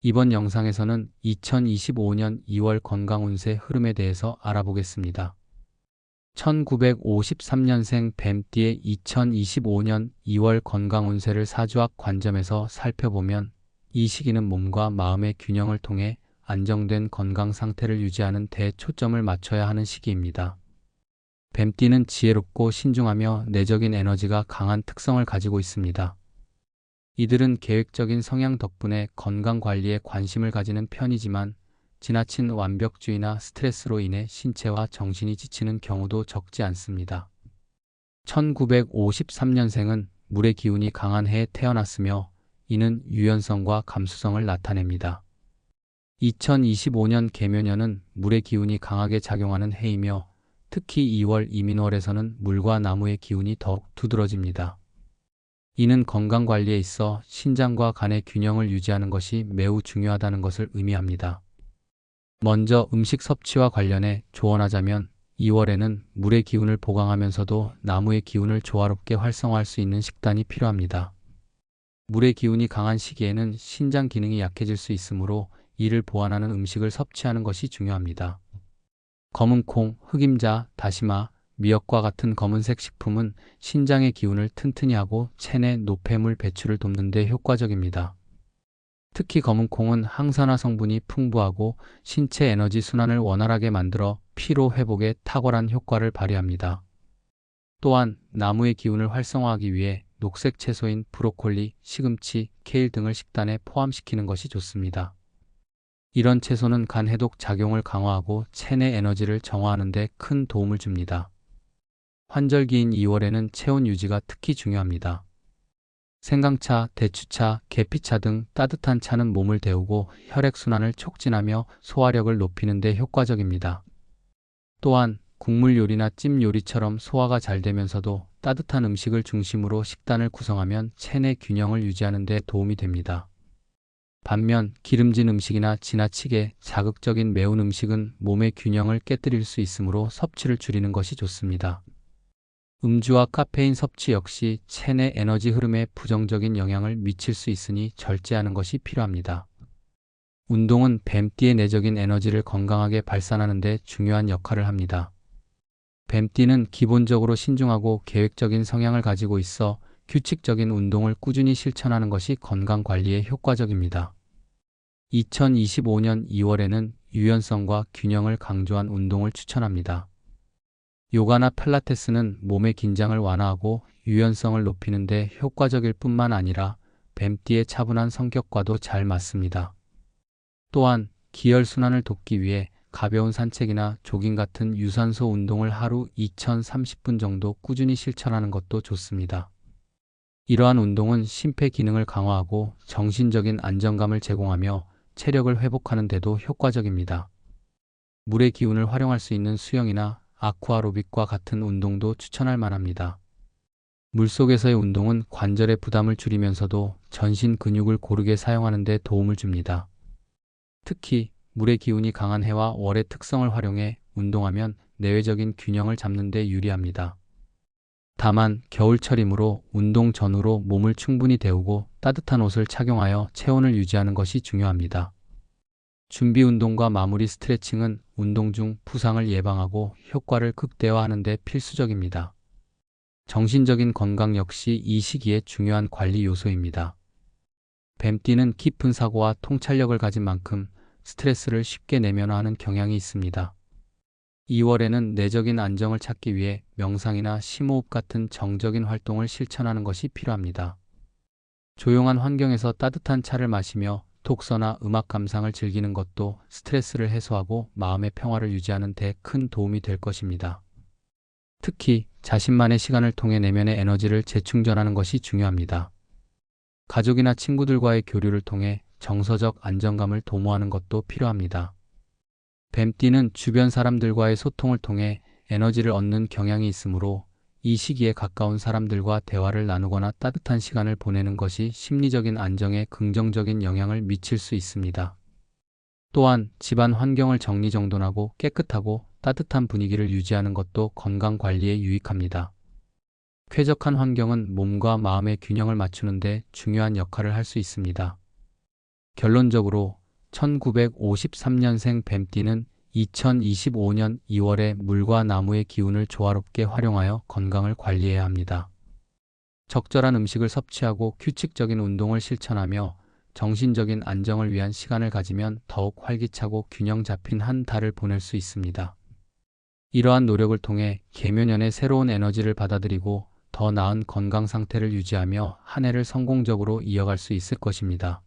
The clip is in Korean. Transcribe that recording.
이번 영상에서는 2025년 2월 건강운세 흐름에 대해서 알아보겠습니다. 1953년생 뱀띠의 2025년 2월 건강운세를 사주학 관점에서 살펴보면 이 시기는 몸과 마음의 균형을 통해 안정된 건강 상태를 유지하는 데 초점을 맞춰야 하는 시기입니다. 뱀띠는 지혜롭고 신중하며 내적인 에너지가 강한 특성을 가지고 있습니다. 이들은 계획적인 성향 덕분에 건강 관리에 관심을 가지는 편이지만 지나친 완벽주의나 스트레스로 인해 신체와 정신이 지치는 경우도 적지 않습니다. 1953년생은 물의 기운이 강한 해에 태어났으며 이는 유연성과 감수성을 나타냅니다. 2025년 계묘년은 물의 기운이 강하게 작용하는 해이며 특히 2월 이민월에서는 물과 나무의 기운이 더욱 두드러집니다. 이는 건강관리에 있어 신장과 간의 균형을 유지하는 것이 매우 중요하다는 것을 의미합니다. 먼저 음식 섭취와 관련해 조언하자면 2월에는 물의 기운을 보강하면서도 나무의 기운을 조화롭게 활성화할 수 있는 식단이 필요합니다. 물의 기운이 강한 시기에는 신장 기능이 약해질 수 있으므로 이를 보완하는 음식을 섭취하는 것이 중요합니다. 검은 콩, 흑임자, 다시마, 미역과 같은 검은색 식품은 신장의 기운을 튼튼히 하고 체내 노폐물 배출을 돕는 데 효과적입니다. 특히 검은 콩은 항산화 성분이 풍부하고 신체 에너지 순환을 원활하게 만들어 피로 회복에 탁월한 효과를 발휘합니다. 또한 나무의 기운을 활성화하기 위해 녹색 채소인 브로콜리, 시금치, 케일 등을 식단에 포함시키는 것이 좋습니다. 이런 채소는 간 해독 작용을 강화하고 체내 에너지를 정화하는 데 큰 도움을 줍니다. 환절기인 2월에는 체온 유지가 특히 중요합니다. 생강차, 대추차, 계피차 등 따뜻한 차는 몸을 데우고 혈액순환을 촉진하며 소화력을 높이는 데 효과적입니다. 또한 국물 요리나 찜 요리처럼 소화가 잘 되면서도 따뜻한 음식을 중심으로 식단을 구성하면 체내 균형을 유지하는 데 도움이 됩니다. 반면 기름진 음식이나 지나치게 자극적인 매운 음식은 몸의 균형을 깨뜨릴 수 있으므로 섭취를 줄이는 것이 좋습니다. 음주와 카페인 섭취 역시 체내 에너지 흐름에 부정적인 영향을 미칠 수 있으니 절제하는 것이 필요합니다. 운동은 뱀띠의 내적인 에너지를 건강하게 발산하는 데 중요한 역할을 합니다. 뱀띠는 기본적으로 신중하고 계획적인 성향을 가지고 있어 규칙적인 운동을 꾸준히 실천하는 것이 건강 관리에 효과적입니다. 2025년 2월에는 유연성과 균형을 강조한 운동을 추천합니다. 요가나 필라테스는 몸의 긴장을 완화하고 유연성을 높이는 데 효과적일 뿐만 아니라 뱀띠의 차분한 성격과도 잘 맞습니다. 또한 기혈순환을 돕기 위해 가벼운 산책이나 조깅 같은 유산소 운동을 하루 2030분 정도 꾸준히 실천하는 것도 좋습니다. 이러한 운동은 심폐 기능을 강화하고 정신적인 안정감을 제공하며 체력을 회복하는 데도 효과적입니다. 물의 기운을 활용할 수 있는 수영이나 아쿠아로빅과 같은 운동도 추천할 만합니다. 물속에서의 운동은 관절의 부담을 줄이면서도 전신 근육을 고르게 사용하는 데 도움을 줍니다. 특히 물의 기운이 강한 해와 월의 특성을 활용해 운동하면 내외적인 균형을 잡는 데 유리합니다. 다만 겨울철이므로 운동 전후로 몸을 충분히 데우고 따뜻한 옷을 착용하여 체온을 유지하는 것이 중요합니다. 준비 운동과 마무리 스트레칭은 운동 중 부상을 예방하고 효과를 극대화하는 데 필수적입니다. 정신적인 건강 역시 이 시기에 중요한 관리 요소입니다. 뱀띠는 깊은 사고와 통찰력을 가진 만큼 스트레스를 쉽게 내면화하는 경향이 있습니다. 2월에는 내적인 안정을 찾기 위해 명상이나 심호흡 같은 정적인 활동을 실천하는 것이 필요합니다. 조용한 환경에서 따뜻한 차를 마시며 독서나 음악 감상을 즐기는 것도 스트레스를 해소하고 마음의 평화를 유지하는 데 큰 도움이 될 것입니다. 특히 자신만의 시간을 통해 내면의 에너지를 재충전하는 것이 중요합니다. 가족이나 친구들과의 교류를 통해 정서적 안정감을 도모하는 것도 필요합니다. 뱀띠는 주변 사람들과의 소통을 통해 에너지를 얻는 경향이 있으므로 이 시기에 가까운 사람들과 대화를 나누거나 따뜻한 시간을 보내는 것이 심리적인 안정에 긍정적인 영향을 미칠 수 있습니다. 또한 집안 환경을 정리정돈하고 깨끗하고 따뜻한 분위기를 유지하는 것도 건강 관리에 유익합니다. 쾌적한 환경은 몸과 마음의 균형을 맞추는 데 중요한 역할을 할 수 있습니다. 결론적으로 1953년생 뱀띠는 2025년 2월에 물과 나무의 기운을 조화롭게 활용하여 건강을 관리해야 합니다. 적절한 음식을 섭취하고 규칙적인 운동을 실천하며 정신적인 안정을 위한 시간을 가지면 더욱 활기차고 균형 잡힌 한 달을 보낼 수 있습니다. 이러한 노력을 통해 개묘년의 새로운 에너지를 받아들이고 더 나은 건강 상태를 유지하며 한 해를 성공적으로 이어갈 수 있을 것입니다.